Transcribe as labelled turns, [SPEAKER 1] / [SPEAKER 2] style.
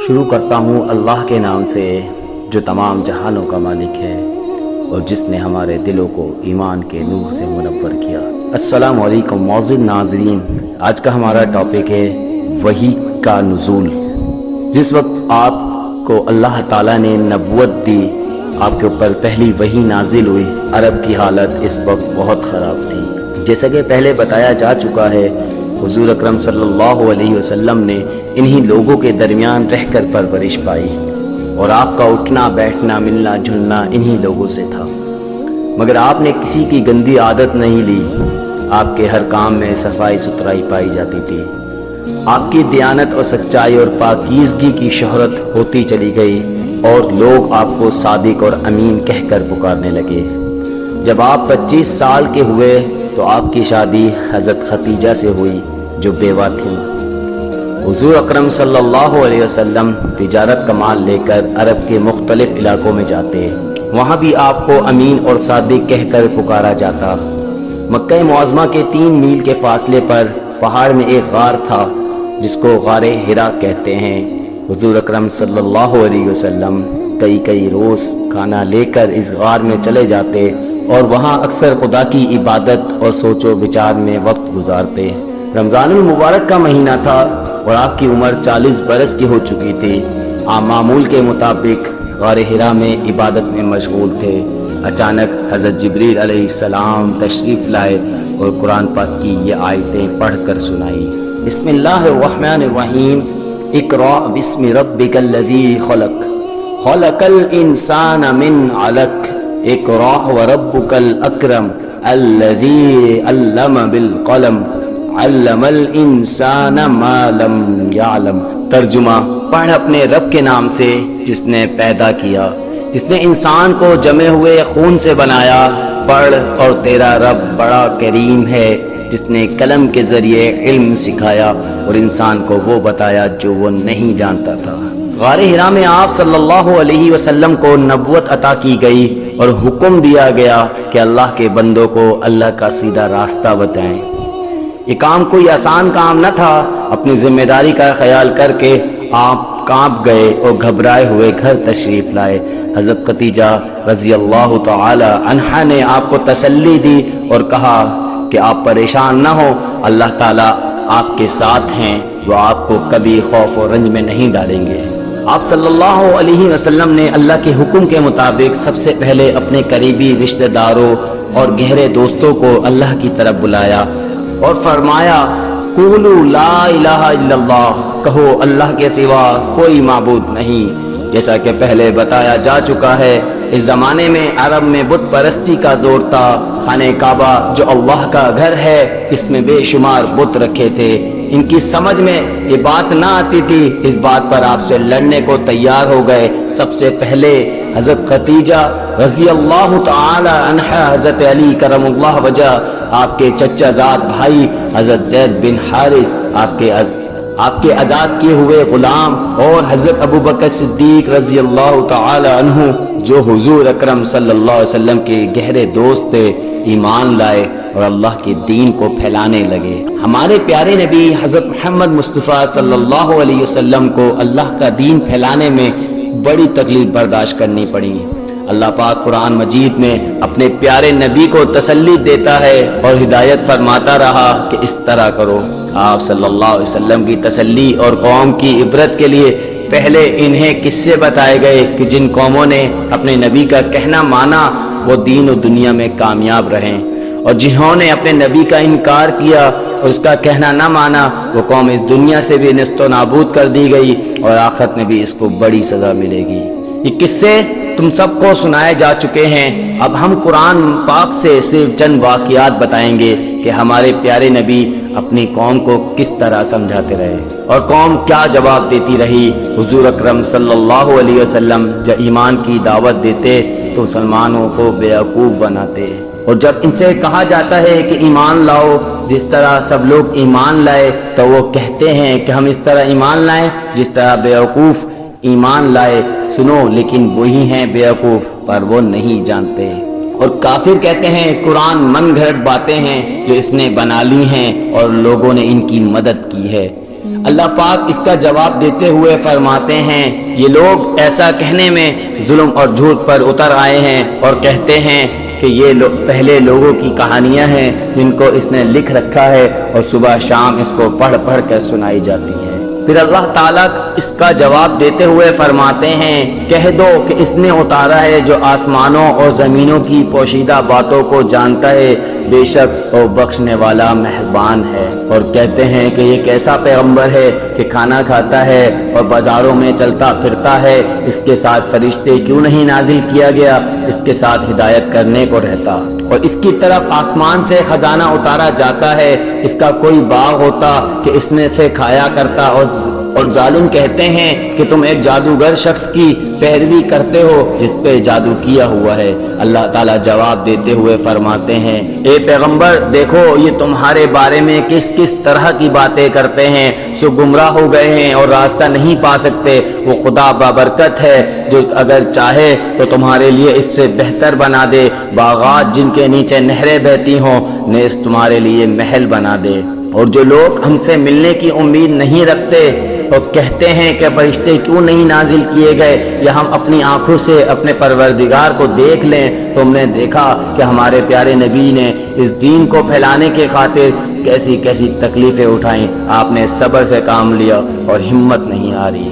[SPEAKER 1] شروع کرتا ہوں اللہ کے نام سے جو تمام جہانوں کا مالک ہے اور جس نے ہمارے دلوں کو ایمان کے نور سے منور کیا۔ السلام علیکم معزز ناظرین، آج کا ہمارا ٹاپک ہے وحی کا نزول۔ جس وقت آپ کو اللہ تعالیٰ نے نبوت دی، آپ کے اوپر پہلی وحی نازل ہوئی، عرب کی حالت اس وقت بہت خراب تھی۔ جیسا کہ پہلے بتایا جا چکا ہے، حضور اکرم صلی اللہ علیہ وسلم نے انہی لوگوں کے درمیان رہ کر پرورش پائی اور آپ کا اٹھنا بیٹھنا ملنا جلنا انہی لوگوں سے تھا، مگر آپ نے کسی کی گندی عادت نہیں لی۔ آپ کے ہر کام میں صفائی ستھرائی پائی جاتی تھی۔ آپ کی دیانت اور سچائی اور پاکیزگی کی شہرت ہوتی چلی گئی اور لوگ آپ کو صادق اور امین کہہ کر پکارنے لگے۔ جب آپ 25 سال کے ہوئے تو آپ کی شادی حضرت خدیجہ سے ہوئی جو بیوہ تھیں۔ حضور اکرم صلی اللہ علیہ وسلم تجارت کا مال لے کر عرب کے مختلف علاقوں میں جاتے، وہاں بھی آپ کو امین اور صادق کہہ کر پکارا جاتا۔ مکہ معظمہ کے 3 میل کے فاصلے پر پہاڑ میں ایک غار تھا جس کو غار حرا کہتے ہیں۔ حضور اکرم صلی اللہ علیہ وسلم کئی روز کھانا لے کر اس غار میں چلے جاتے اور وہاں اکثر خدا کی عبادت اور سوچ و بچار میں وقت گزارتے۔ رمضان المبارک کا مہینہ تھا اور آپ کی عمر 40 برس کی ہو چکی تھی۔ آپ معمول کے مطابق غار حرا میں عبادت میں مشغول تھے۔ اچانک حضرت جبریل علیہ السلام تشریف لائے اور قرآن پاک کی یہ آیتیں پڑھ کر سنائی۔ بسم اللہ الرحمن الرحیم، اقرأ بسم ربک الذی خلق، خلق الانسان من علق، اقرأ وربک الاکرم، الذی علم بالقلم، علم الانسان ما لم یعلم۔ ترجمہ: پڑھ اپنے رب کے نام سے جس نے پیدا کیا، جس نے انسان کو جمے ہوئے خون سے بنایا۔ پڑھ اور تیرا رب بڑا کریم ہے جس نے قلم کے ذریعے علم سکھایا اور انسان کو وہ بتایا جو وہ نہیں جانتا تھا۔ غار حرا میں آپ صلی اللہ علیہ وسلم کو نبوت عطا کی گئی اور حکم دیا گیا کہ اللہ کے بندوں کو اللہ کا سیدھا راستہ بتائیں۔ یہ کام کوئی آسان کام نہ تھا۔ اپنی ذمہ داری کا خیال کر کے آپ کانپ گئے اور گھبرائے ہوئے گھر تشریف لائے۔ حضرت خدیجہ رضی اللہ تعالی عنہا نے آپ کو تسلی دی اور کہا کہ آپ پریشان نہ ہو، اللہ تعالیٰ آپ کے ساتھ ہیں، وہ آپ کو کبھی خوف و رنج میں نہیں ڈالیں گے۔ آپ صلی اللہ علیہ وسلم نے اللہ کے حکم کے مطابق سب سے پہلے اپنے قریبی رشتہ داروں اور گہرے دوستوں کو اللہ کی طرف بلایا اور فرمایا، قولوا لا الہ الا اللہ، کہو اللہ کے سوا کوئی معبود نہیں۔ جیسا کہ پہلے بتایا جا چکا ہے، اس زمانے میں عرب میں بت پرستی کا زور تھا۔ خانہ کعبہ جو اللہ کا گھر ہے، اس میں بے شمار بت رکھے تھے۔ ان کی سمجھ میں یہ بات نہ آتی تھی، اس بات پر آپ سے لڑنے کو تیار ہو گئے۔ سب سے پہلے حضرت خدیجہ رضی اللہ تعالی عنہا، حضرت علی کرم اللہ وجہ، آپ کے چچا زاد بھائی حضرت زید بن حارث، آپ کے آزاد کیے ہوئے غلام، اور حضرت ابو بکر صدیق رضی اللہ تعالی عنہ جو حضور اکرم صلی اللہ علیہ وسلم کے گہرے دوست تھے، ایمان لائے اور اللہ کے دین کو پھیلانے لگے۔ ہمارے پیارے نبی حضرت محمد مصطفیٰ صلی اللہ علیہ وسلم کو اللہ کا دین پھیلانے میں بڑی تکلیف برداشت کرنی پڑی۔ اللہ پاک قرآن مجید میں اپنے پیارے نبی کو تسلی دیتا ہے اور ہدایت فرماتا رہا کہ اس طرح کرو۔ آپ صلی اللہ علیہ وسلم کی تسلی اور قوم کی عبرت کے لیے پہلے انہیں قصے بتائے گئے کہ جن قوموں نے اپنے نبی کا کہنا مانا وہ دین و دنیا میں کامیاب رہیں، اور جنہوں نے اپنے نبی کا انکار کیا اور اس کا کہنا نہ مانا وہ قوم اس دنیا سے بھی نیست و نابود کر دی گئی اور آخرت میں بھی اس کو بڑی سزا ملے گی۔ یہ قصے تم سب کو سنائے جا چکے ہیں۔ اب ہم قرآن پاک سے صرف چند واقعات بتائیں گے کہ ہمارے پیارے نبی اپنی قوم کو کس طرح سمجھاتے رہے اور قوم کیا جواب دیتی رہی۔ حضور اکرم صلی اللہ علیہ وسلم جب ایمان کی دعوت دیتے تو مسلمانوں کو بیوقوف بناتے، اور جب ان سے کہا جاتا ہے کہ ایمان لاؤ جس طرح سب لوگ ایمان لائے تو وہ کہتے ہیں کہ ہم اس طرح ایمان لائیں جس طرح بیوقوف ایمان لائے۔ سنو، لیکن وہی ہیں بیوقوف پر وہ نہیں جانتے۔ اور کافر کہتے ہیں قرآن من گھڑت باتیں ہیں جو اس نے بنا لی ہیں اور لوگوں نے ان کی مدد کی ہے۔ اللہ پاک اس کا جواب دیتے ہوئے فرماتے ہیں یہ لوگ ایسا کہنے میں ظلم اور جھوٹ پر اتر آئے ہیں اور کہتے ہیں کہ یہ پہلے لوگوں کی کہانیاں ہیں جن کو اس نے لکھ رکھا ہے اور صبح شام اس کو پڑھ پڑھ کر سنائی جاتی ہے۔ پھر اللہ تعالیٰ اس کا جواب دیتے ہوئے فرماتے ہیں کہہ دو کہ اس نے اتارا ہے جو آسمانوں اور زمینوں کی پوشیدہ باتوں کو جانتا ہے، بے شک وہ بخشنے والا مہربان ہے۔ اور کہتے ہیں کہ یہ کیسا پیغمبر ہے کہ کھانا کھاتا ہے اور بازاروں میں چلتا پھرتا ہے، اس کے ساتھ فرشتے کیوں نہیں نازل کیا گیا، اس کے ساتھ ہدایت کرنے کو رہتا، اور اس کی طرف آسمان سے خزانہ اتارا جاتا ہے، اس کا کوئی باغ ہوتا کہ اس میں سے کھایا کرتا، اور ظالم کہتے ہیں کہ تم ایک جادوگر شخص کی پیروی کرتے ہو جس پہ جادو کیا ہوا ہے۔ اللہ تعالیٰ جواب دیتے ہوئے فرماتے ہیں اے پیغمبر دیکھو یہ تمہارے بارے میں کس کس طرح کی باتیں کرتے ہیں، سو گمراہ ہو گئے ہیں اور راستہ نہیں پا سکتے۔ وہ خدا بابرکت ہے جو اگر چاہے تو تمہارے لیے اس سے بہتر بنا دے، باغات جن کے نیچے نہریں بہتی ہوں، نیز تمہارے لیے محل بنا دے۔ اور جو لوگ ہم سے ملنے کی امید نہیں رکھتے اور کہتے ہیں کہ فرشتے کیوں نہیں نازل کیے گئے یا ہم اپنی آنکھوں سے اپنے پروردگار کو دیکھ لیں، تو ہم نے دیکھا کہ ہمارے پیارے نبی نے اس دین کو پھیلانے کے خاطر کیسی کیسی تکلیفیں اٹھائیں، آپ نے صبر سے کام لیا اور ہمت نہیں ہاری۔